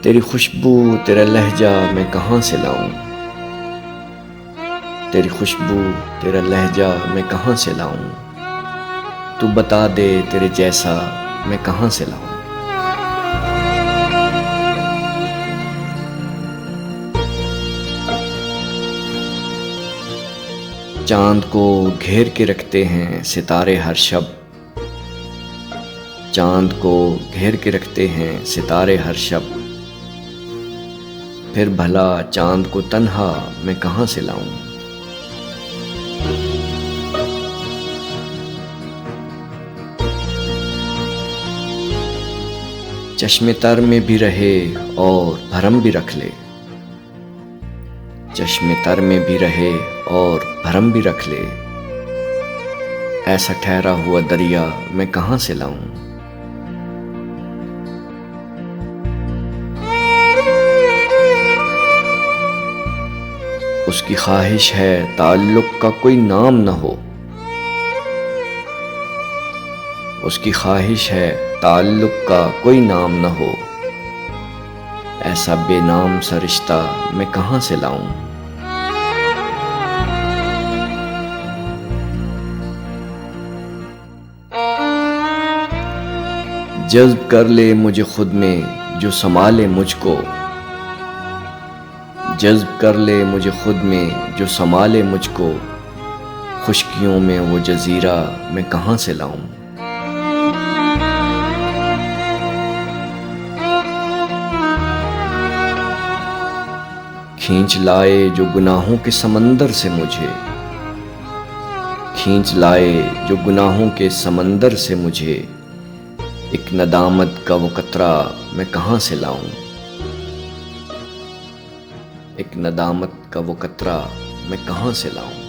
तेरी खुशबू तेरा लहजा मैं कहाँ से लाऊं। तेरी खुशबू तेरा लहजा मैं कहाँ से लाऊं। तू बता दे तेरे जैसा मैं कहाँ से लाऊं। चांद को घेर के रखते हैं सितारे हर शब। चांद को घेर के रखते हैं सितारे हर शब। फिर भला चांद को तन्हा मैं कहाँ से लाऊं। चश्मे तर में भी रहे और भरम भी रख ले। चश्मे तर में भी रहे और भरम भी रख ले। ऐसा ठहरा हुआ दरिया मैं कहाँ से लाऊं। उसकी ख्वाहिश है ताल्लुक का कोई नाम न हो। उसकी ख्वाहिश है ताल्लुक का कोई नाम न हो। ऐसा बेनाम सा रिश्ता मैं कहाँ से लाऊं। जज्ब कर ले मुझे खुद में जो संभाले मुझको। जज्ब कर ले मुझे खुद में जो संभाले मुझको। खुशकियों में वो जजीरा मैं कहाँ से लाऊं। खींच लाए जो गुनाहों के समंदर से मुझे। खींच लाए जो गुनाहों के समंदर से मुझे। एक नदामत का वो कतरा मैं कहाँ से लाऊं। एक नदामत का वो कतरा मैं कहाँ से लाऊं।